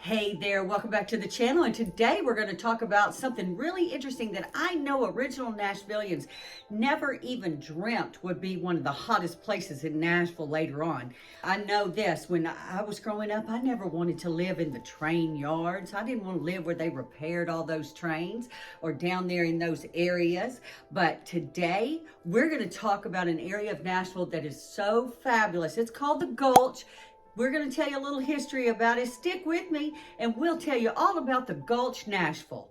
Hey there, welcome back to the channel, and today we're going to talk about something really interesting that I know original Nashvillians never even dreamt would be one of the hottest places in Nashville later on. I know this, when I was growing up, I never wanted to live in the train yards. I didn't want to live where they repaired all those trains or down there in those areas. But today we're going to talk about an area of Nashville that is so fabulous. It's called the Gulch. We're going to tell you a little history about it. Stick with me and we'll tell you all about the Gulch, Nashville.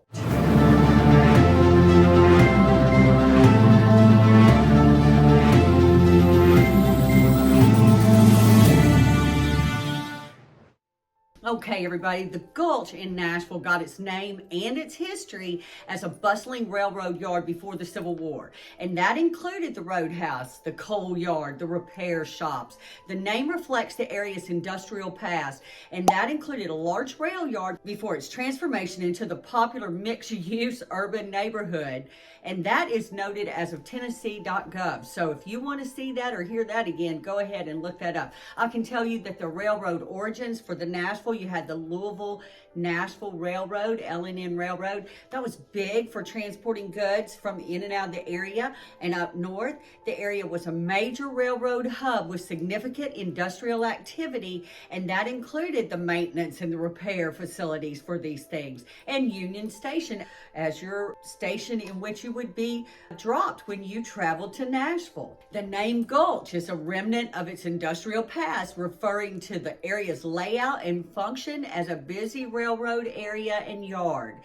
Okay, everybody, the Gulch in Nashville got its name and its history as a bustling railroad yard before the Civil War. And that included the roadhouse, the coal yard, the repair shops. The name reflects the area's industrial past, and that included a large rail yard before its transformation into the popular mixed-use urban neighborhood. And that is noted as of Tennessee.gov. So if you want to see that or hear that again, go ahead and look that up. I can tell you that the railroad origins for the Nashville, you had the Louisville-Nashville Railroad, L&N Railroad. That was big for transporting goods from in and out of the area. And up north, the area was a major railroad hub with significant industrial activity, and that included the maintenance and the repair facilities for these things. And Union Station as your station in which you would be dropped when you traveled to Nashville. The name Gulch is a remnant of its industrial past, referring to the area's layout and function as a busy railroad area and yard.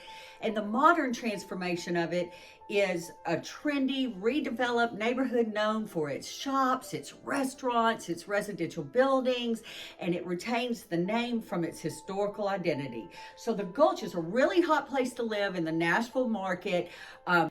And the modern transformation of it is a trendy, redeveloped neighborhood known for its shops, its restaurants, its residential buildings, and it retains the name from its historical identity. So the Gulch is a really hot place to live in the Nashville market.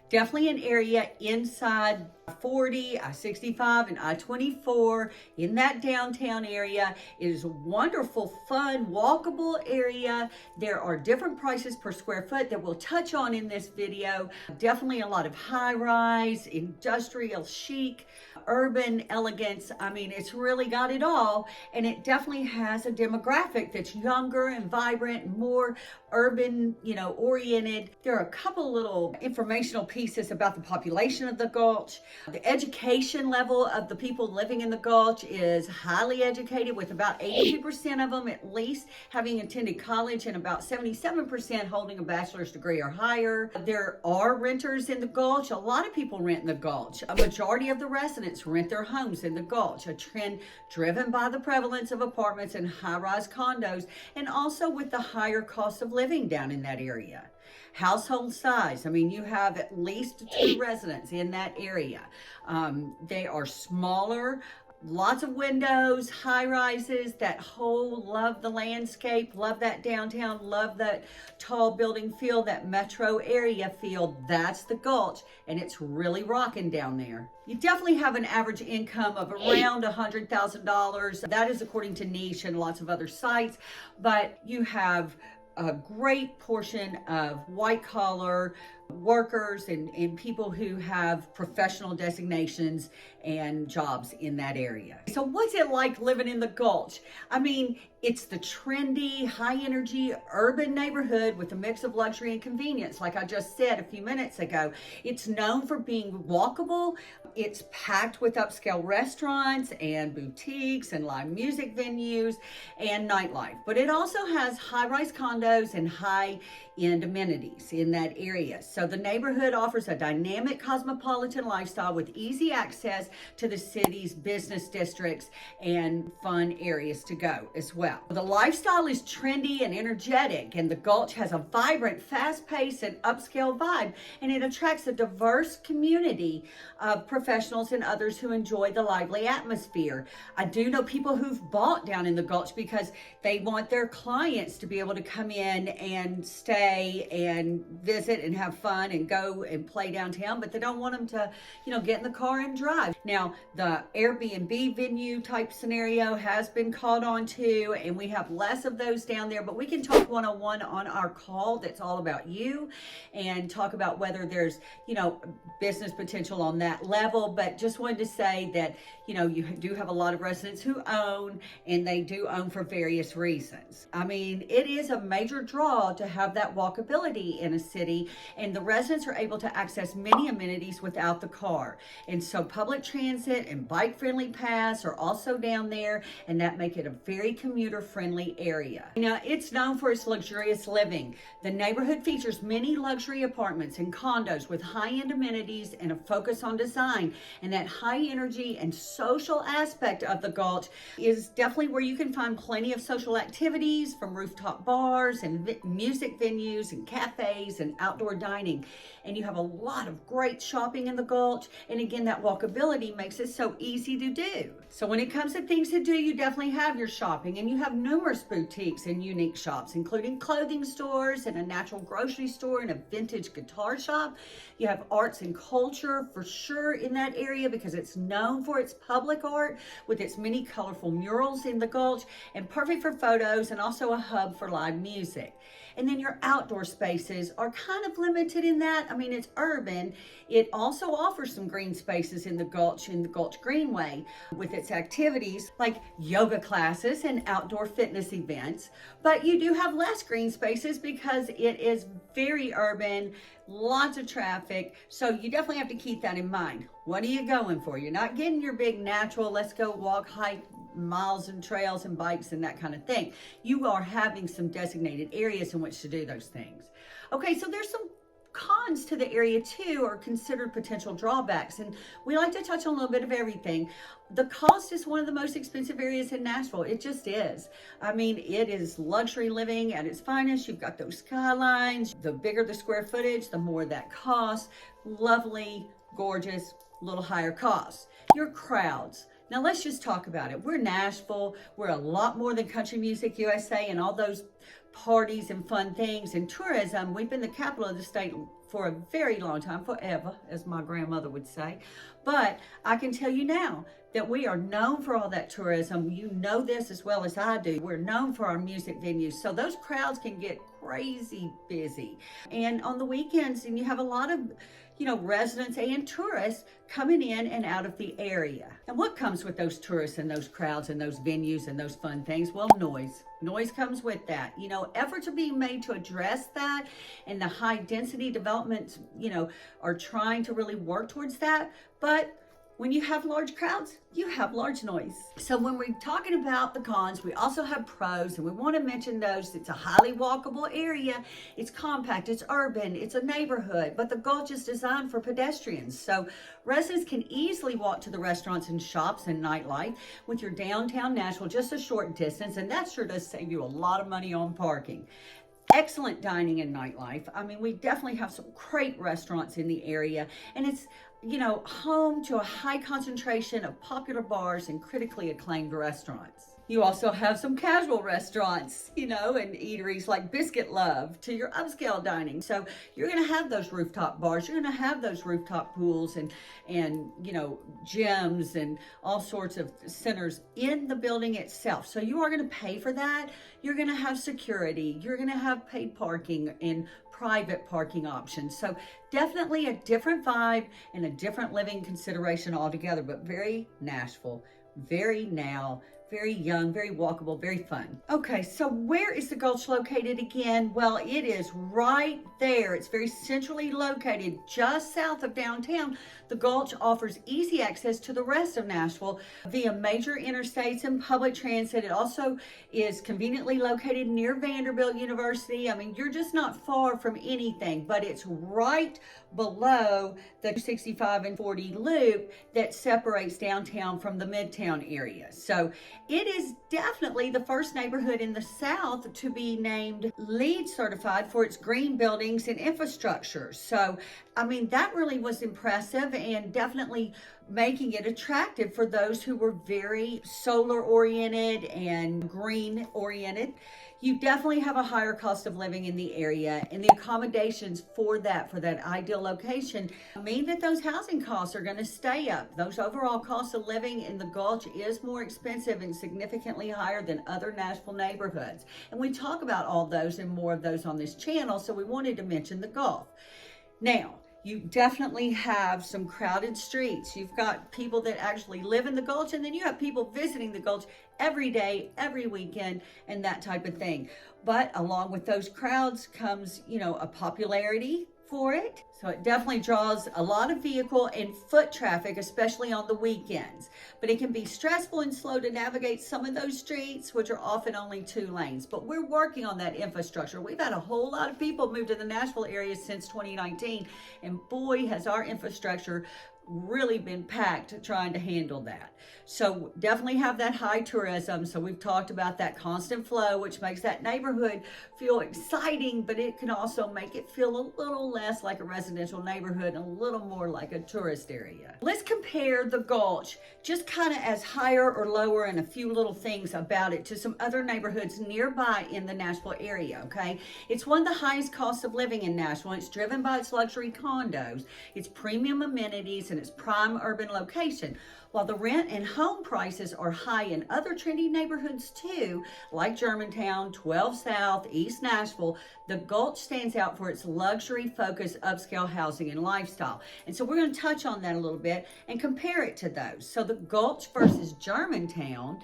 Definitely an area inside 40, I-65, and I-24 in that downtown area. It is a wonderful, fun, walkable area. There are different prices per square foot that we'll touch on in this video. Definitely a lot of high-rise, industrial chic, urban elegance. I mean, it's really got it all, and it definitely has a demographic that's younger and vibrant, more urban, oriented. There are a couple little informational pieces about the population of the Gulch. The education level of the people living in the Gulch is highly educated, with about 82% of them at least having attended college and about 77% holding a bachelor's degree or higher. There are renters in the Gulch. A lot of people rent in the Gulch. A majority of the residents rent their homes in the Gulch, a trend driven by the prevalence of apartments and high-rise condos, and also with the higher cost of living down in that area. Household size, I mean, you have at least 2 residents in that area. They are smaller, lots of windows, high rises, that whole, love the landscape, love that downtown, love that tall building feel, that metro area feel. That's the Gulch, and it's really rocking down there. You definitely have an average income of around $100,000. That is according to Niche and lots of other sites, but you have a great portion of white-collar workers and people who have professional designations and jobs in that area. So what's it like living in the Gulch? I mean, it's the trendy, high-energy urban neighborhood with a mix of luxury and convenience. Like I just said a few minutes ago, it's known for being walkable. It's packed with upscale restaurants and boutiques and live music venues and nightlife. But it also has high-rise condos and high-end amenities in that area. So the neighborhood offers a dynamic cosmopolitan lifestyle with easy access to the city's business districts and fun areas to go as well. The lifestyle is trendy and energetic, and the Gulch has a vibrant, fast-paced, and upscale vibe, and it attracts a diverse community of professionals and others who enjoy the lively atmosphere. I do know people who've bought down in the Gulch because they want their clients to be able to come in and stay and visit and have fun and go and play downtown, but they don't want them to, get in the car and drive. Now, the Airbnb venue type scenario has been called on too, and we have less of those down there, but we can talk one-on-one on our call that's all about you and talk about whether there's, business potential on that level. But just wanted to say that, you do have a lot of residents who own, and they do own for various reasons. I mean, it is a major draw to have that walkability in a city, and the residents are able to access many amenities without the car. And so public transit and bike-friendly paths are also down there, and that make it a very commuter-friendly area. Now, it's known for its luxurious living. The neighborhood features many luxury apartments and condos with high-end amenities and a focus on design. And that high energy and social aspect of the Gulch is definitely where you can find plenty of social activities, from rooftop bars and music venues and cafes and outdoor dining. And you have a lot of great shopping in the Gulch. And again, that walkability makes it so easy to do. So when it comes to things to do, you definitely have your shopping, and you have numerous boutiques and unique shops, including clothing stores and a natural grocery store and a vintage guitar shop. You have arts and culture for sure in that area, because it's known for its public art with its many colorful murals in the Gulch, and perfect for photos, and also a hub for live music. And then your outdoor spaces are kind of limited in that. I mean, it's urban. It also offers some green spaces in the Gulch Greenway with its activities like yoga classes and outdoor fitness events. But you do have less green spaces because it is very urban, lots of traffic. So you definitely have to keep that in mind. What are you going for? You're not getting your big natural, let's go walk, hike, miles and trails and bikes and that kind of thing. You are having some designated areas in which to do those things. Okay, so there's some cons to the area too, or considered potential drawbacks, and we like to touch on a little bit of everything. The cost is one of the most expensive areas in Nashville. It just is. I mean, it is luxury living at its finest. You've got those skylines. The bigger the square footage, the more that costs. Lovely, gorgeous, little higher costs. Your crowds. Now let's just talk about it. We're Nashville. We're a lot more than Country Music USA and all those parties and fun things and tourism. We've been the capital of the state for a very long time, forever, as my grandmother would say. But I can tell you now that we are known for all that tourism. You know this as well as I do. We're known for our music venues. So those crowds can get crazy busy. And on the weekends, and you have a lot of residents and tourists coming in and out of the area. And what comes with those tourists and those crowds and those venues and those fun things? Well, noise. Noise comes with that. Efforts are being made to address that, and the high density developments, are trying to really work towards that. But when you have large crowds, you have large noise. So when we're talking about the cons, we also have pros, and we want to mention those. It's a highly walkable area. It's compact, it's urban, it's a neighborhood, but the Gulch is designed for pedestrians. So residents can easily walk to the restaurants and shops and nightlife with your downtown Nashville just a short distance, and that sure does save you a lot of money on parking. Excellent dining and nightlife. I mean, we definitely have some great restaurants in the area, and it's home to a high concentration of popular bars and critically acclaimed restaurants. You also have some casual restaurants, and eateries like Biscuit Love to your upscale dining. So you're going to have those rooftop bars. You're going to have those rooftop pools and gyms and all sorts of centers in the building itself. So you are going to pay for that. You're going to have security. You're going to have paid parking and private parking options. So definitely a different vibe and a different living consideration altogether, but very Nashville, very now, very young, very walkable, very fun. Okay, so where is the Gulch located again? Well, it is right there. It's very centrally located, just south of downtown. The Gulch offers easy access to the rest of Nashville via major interstates and public transit. It also is conveniently located near Vanderbilt University. I mean, you're just not far from anything, but it's right below the 65 and 40 loop that separates downtown from the Midtown area. So it is definitely the first neighborhood in the South to be named LEED certified for its green buildings and infrastructure. So, I mean, that really was impressive and definitely making it attractive for those who were very solar oriented and green oriented. You definitely have a higher cost of living in the area, and the accommodations for that ideal location mean that those housing costs are going to stay up. Those overall costs of living in the Gulch is more expensive and significantly higher than other Nashville neighborhoods. And we talk about all those and more of those on this channel, so we wanted to mention the Gulch. Now, you definitely have some crowded streets. You've got people that actually live in the Gulch, and then you have people visiting the Gulch every day, every weekend, and that type of thing. But along with those crowds comes, a popularity for it. So it definitely draws a lot of vehicle and foot traffic, especially on the weekends. But it can be stressful and slow to navigate some of those streets, which are often only 2 lanes. But we're working on that infrastructure. We've had a whole lot of people move to the Nashville area since 2019, and boy, has our infrastructure really been packed trying to handle that. So definitely have that high tourism. So we've talked about that constant flow, which makes that neighborhood feel exciting, but it can also make it feel a little less like a residential neighborhood and a little more like a tourist area. Let's compare the Gulch, just kind of as higher or lower and a few little things about it, to some other neighborhoods nearby in the Nashville area, okay? It's one of the highest costs of living in Nashville. It's driven by its luxury condos, its premium amenities, and its prime urban location. While the rent and home prices are high in other trendy neighborhoods too, like Germantown, 12 South, East Nashville, the Gulch stands out for its luxury-focused upscale housing and lifestyle. And so we're going to touch on that a little bit and compare it to those. So the Gulch versus Germantown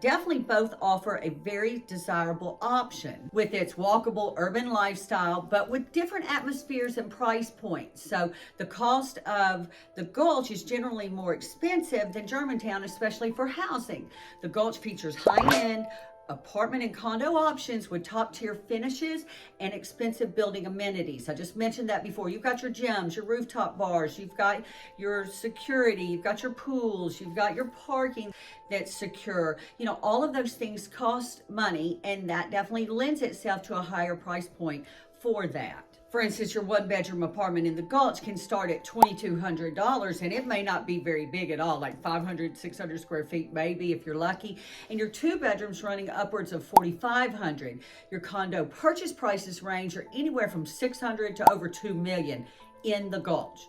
definitely both offer a very desirable option with its walkable urban lifestyle, but with different atmospheres and price points. So the cost of the Gulch is generally more expensive than Germantown, especially for housing. The Gulch features high-end apartment and condo options with top-tier finishes and expensive building amenities. I just mentioned that before. You've got your gyms, your rooftop bars, you've got your security, you've got your pools, you've got your parking that's secure. All of those things cost money, and that definitely lends itself to a higher price point for that. For instance, your 1-bedroom apartment in the Gulch can start at $2,200, and it may not be very big at all, like 500, 600 square feet maybe if you're lucky. And your 2 bedrooms running upwards of $4,500. Your condo purchase prices range are anywhere from $600 to over $2 million in the Gulch.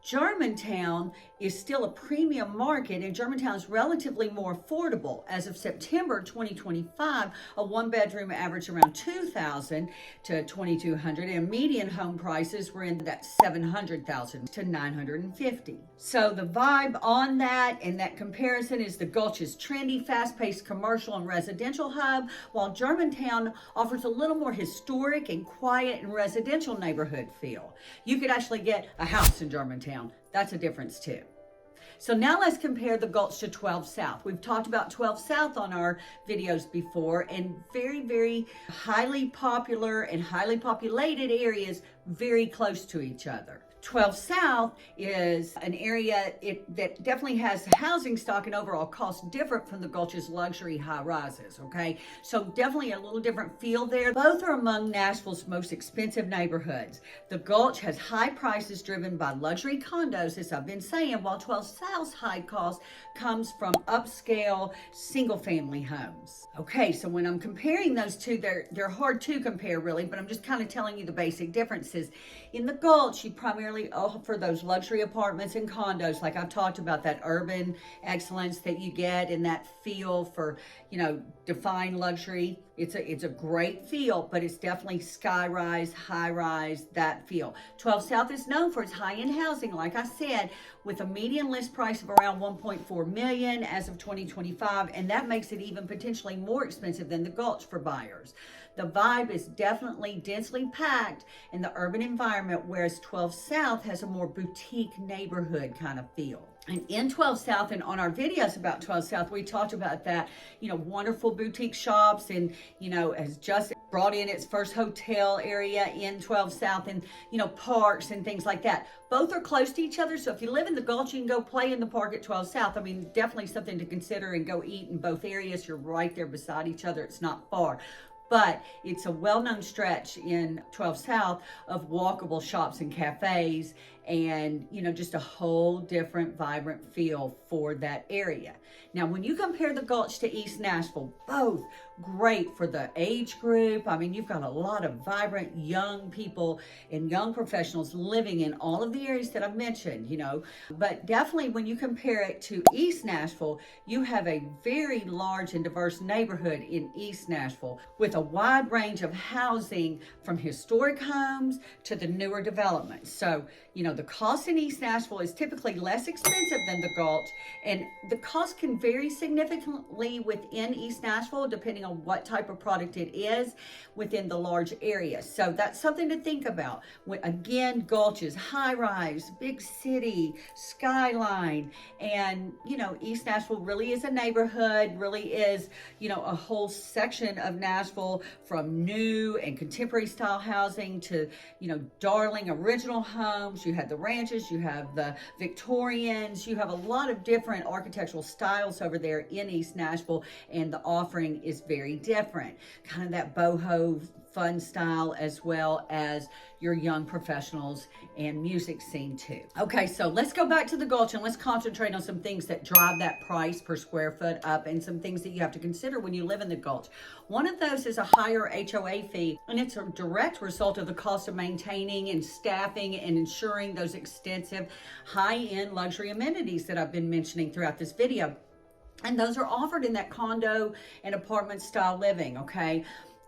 Germantown is still a premium market, and Germantown is relatively more affordable. As of September 2025, a 1-bedroom averaged around $2,000 to $2,200, and median home prices were in that $700,000 to $950,000. So the vibe on that and that comparison is the Gulch's trendy, fast-paced commercial and residential hub, while Germantown offers a little more historic and quiet and residential neighborhood feel. You could actually get a house in Germantown. That's a difference too. So now let's compare the Gulch to 12 South. We've talked about 12 South on our videos before, and very, very highly popular and highly populated areas very close to each other. 12 South is an area that definitely has housing stock and overall cost different from the Gulch's luxury high rises, okay? So definitely a little different feel there. Both are among Nashville's most expensive neighborhoods. The Gulch has high prices driven by luxury condos, as I've been saying, while 12 South's high cost comes from upscale single-family homes. Okay, so when I'm comparing those two, they're hard to compare really, but I'm just kind of telling you the basic differences. In the Gulch, you primarily offer those luxury apartments and condos, like I've talked about, that urban excellence that you get and that feel for, defined luxury. It's a great feel, but it's definitely sky-rise, high-rise, that feel. 12 South is known for its high-end housing, like I said, with a median list price of around $1.4 million as of 2025, and that makes it even potentially more expensive than the Gulch for buyers. The vibe is definitely densely packed in the urban environment, whereas 12 South has a more boutique neighborhood kind of feel. And in 12 South, and on our videos about 12 South, we talked about that, wonderful boutique shops, and, has just brought in its first hotel area in 12 South, and, parks and things like that. Both are close to each other, so if you live in the Gulch, you can go play in the park at 12 South. I mean, definitely something to consider, and go eat in both areas. You're right there beside each other. It's not far. But it's a well-known stretch in 12 South of walkable shops and cafes and, just a whole different vibrant feel for that area. Now, when you compare the Gulch to East Nashville, both great for the age group. I mean, you've got a lot of vibrant young people and young professionals living in all of the areas that I've mentioned, but definitely when you compare it to East Nashville, you have a very large and diverse neighborhood in East Nashville with a wide range of housing from historic homes to the newer developments. So, the cost in East Nashville is typically less expensive than the Gulch, and the cost can vary significantly within East Nashville depending on what type of product it is within the large area. So that's something to think about. Again, Gulch is high-rise, big city, skyline, and East Nashville really is a neighborhood, really is a whole section of Nashville, from new and contemporary style housing to darling original homes. You have the ranches, you have the Victorians, you have a lot of different architectural styles over there in East Nashville, and the offering is very different. Kind of that boho fun style, as well as your young professionals and music scene too. Okay, so let's go back to the Gulch and let's concentrate on some things that drive that price per square foot up, and some things that you have to consider when you live in the Gulch. One of those is a higher HOA fee, and it's a direct result of the cost of maintaining and staffing and ensuring those extensive high-end luxury amenities that I've been mentioning throughout this video. And those are offered in that condo and apartment style living, okay?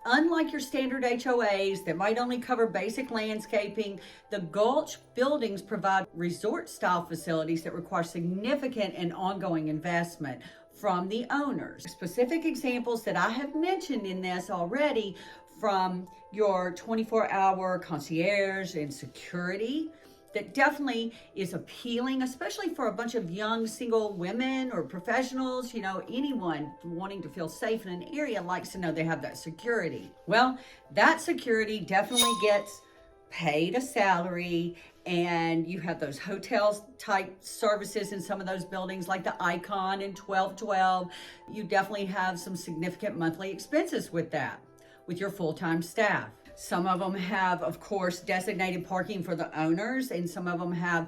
Unlike your standard HOAs that might only cover basic landscaping, the Gulch buildings provide resort-style facilities that require significant and ongoing investment from the owners. Specific examples that I have mentioned in this already, from your 24-hour concierge and security, that definitely is appealing, especially for a bunch of young single women or professionals. Anyone wanting to feel safe in an area likes to know they have that security. Well, that security definitely gets paid a salary, and you have those hotels type services in some of those buildings like the Icon and 1212. You definitely have some significant monthly expenses with that, with your full-time staff. Some of them have, of course, designated parking for the owners, and some of them have,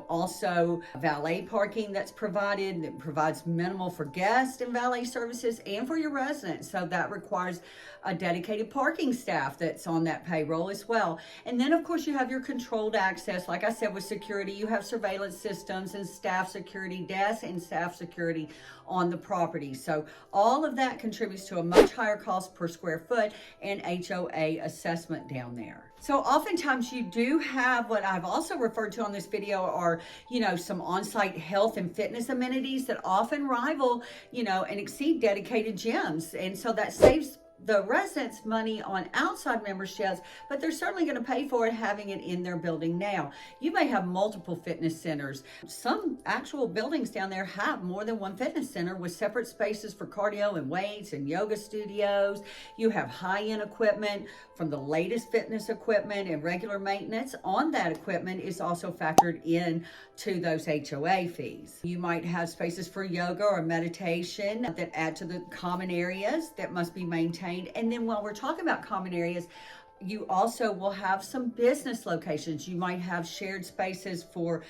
also valet parking that's provided, that provides minimal for guests and valet services and for your residents. So that requires a dedicated parking staff that's on that payroll as well. And then, of course, you have your controlled access. Like I said, with security, you have surveillance systems and staff security desks and staff security on the property. So all of that contributes to a much higher cost per square foot and HOA assessment down there. So oftentimes you do have what I've also referred to on this video are, some on-site health and fitness amenities that often rival, and exceed dedicated gyms. And so that saves the residents money on outside memberships, but they're certainly going to pay for it having it in their building now. You may have multiple fitness centers. Some actual buildings down there have more than one fitness center with separate spaces for cardio and weights and yoga studios. You have high-end equipment, from the latest fitness equipment, and regular maintenance on that equipment is also factored in to those HOA fees. You might have spaces for yoga or meditation that add to the common areas that must be maintained. And then while we're talking about common areas, you also will have some business locations. You might have shared spaces for,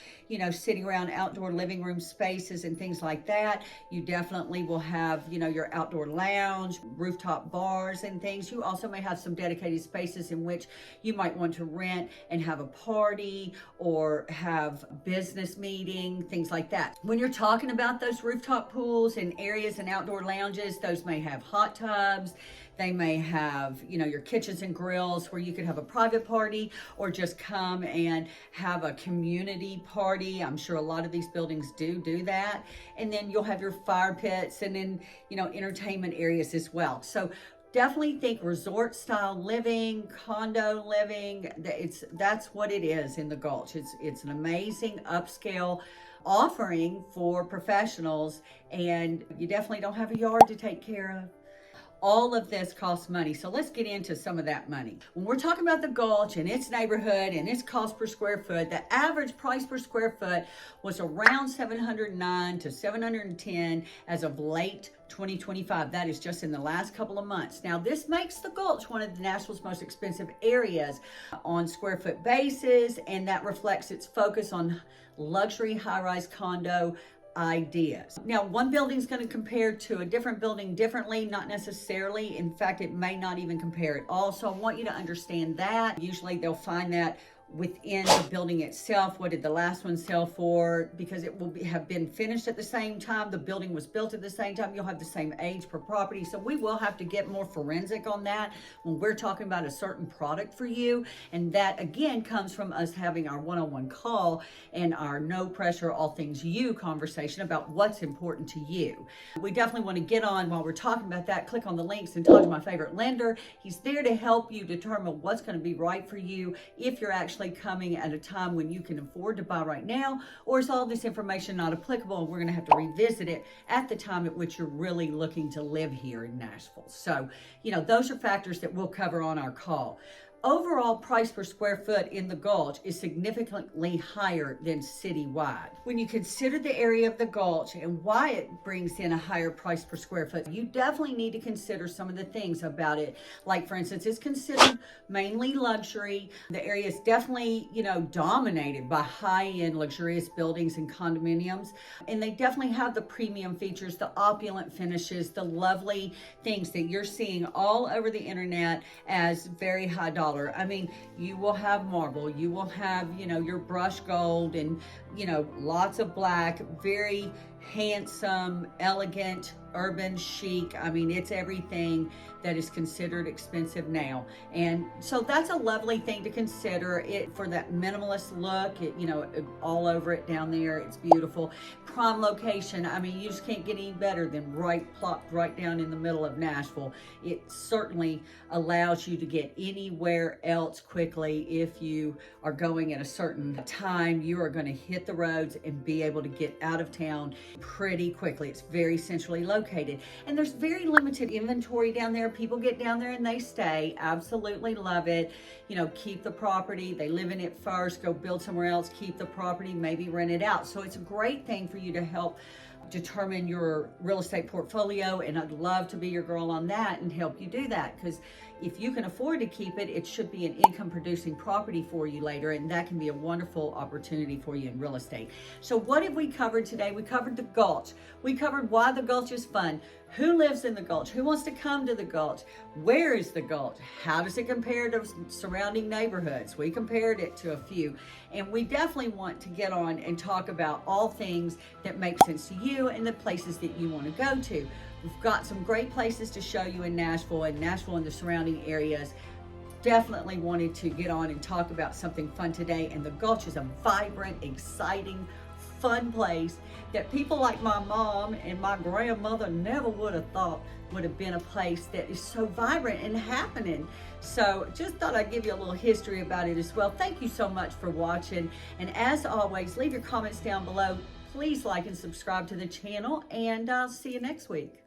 sitting around outdoor living room spaces and things like that. You definitely will have, your outdoor lounge, rooftop bars and things. You also may have some dedicated spaces in which you might want to rent and have a party or have business meeting, things like that. When you're talking about those rooftop pools and areas and outdoor lounges, those may have hot tubs. They may have, your kitchens and grills where you could have a private party or just come and have a community party. I'm sure a lot of these buildings do that. And then you'll have your fire pits and then, entertainment areas as well. So definitely think resort style living, condo living. That's what it is in the Gulch. It's an amazing upscale offering for professionals, and you definitely don't have a yard to take care of. All of this costs money. So let's get into some of that money. When we're talking about the Gulch and its neighborhood and its cost per square foot, the average price per square foot was around $709 to $710 as of late 2025. That is just in the last couple of months. Now, this makes the Gulch one of Nashville's most expensive areas on square foot basis, and that reflects its focus on luxury high-rise condo ideas. Now, one building is going to compare to a different building differently, not necessarily. In fact, it may not even compare at all. So I want you to understand that. Usually they'll find that within the building itself. What did the last one sell for? Because it will have been finished at the same time. The building was built at the same time. You'll have the same age per property. So we will have to get more forensic on that when we're talking about a certain product for you. And that again comes from us having our one-on-one call and our no pressure, all things you conversation about what's important to you. We definitely want to get on while we're talking about that. Click on the links and talk to my favorite lender. He's there to help you determine what's going to be right for you if you're actually coming at a time when you can afford to buy right now, or is all this information not applicable and we're going to have to revisit it at the time at which you're really looking to live here in Nashville. So, those are factors that we'll cover on our call. Overall price per square foot in the Gulch is significantly higher than citywide. When you consider the area of the Gulch and why it brings in a higher price per square foot, you definitely need to consider some of the things about it. Like, for instance, it's considered mainly luxury. The area is definitely, dominated by high-end luxurious buildings and condominiums. And they definitely have the premium features, the opulent finishes, the lovely things that you're seeing all over the internet as very high dollar. I mean, you will have marble, you will have, your brushed gold and, lots of black, very handsome, elegant, urban chic. I mean, it's everything that is considered expensive now. And so that's a lovely thing to consider it for that minimalist look. It, all over it down there. It's beautiful. Prime location. I mean, you just can't get any better than plopped right down in the middle of Nashville. It certainly allows you to get anywhere else quickly. If you are going at a certain time, you are going to hit the roads and be able to get out of town pretty quickly. It's very centrally located, and there's very limited inventory down there. People get down there and they stay. Absolutely love it. Keep the property. They live in it first, go build somewhere else, keep the property, maybe rent it out. So it's a great thing for you to help determine your real estate portfolio, and I'd love to be your girl on that and help you do that, because if you can afford to keep it, it should be an income producing property for you later, and that can be a wonderful opportunity for you in real estate. So what have we covered today? We covered the Gulch. We covered why the Gulch is fun. Who lives in the Gulch? Who wants to come to the Gulch? Where is the Gulch? How does it compare to surrounding neighborhoods? We compared it to a few, and we definitely want to get on and talk about all things that make sense to you and the places that you want to go to. We've got some great places to show you in Nashville and the surrounding areas. Definitely wanted to get on and talk about something fun today, and the Gulch is a vibrant, exciting, fun place that people like my mom and my grandmother never would have thought would have been a place that is so vibrant and happening. So just thought I'd give you a little history about it as well. Thank you so much for watching, and as always, leave your comments down below. Please like and subscribe to the channel, and I'll see you next week.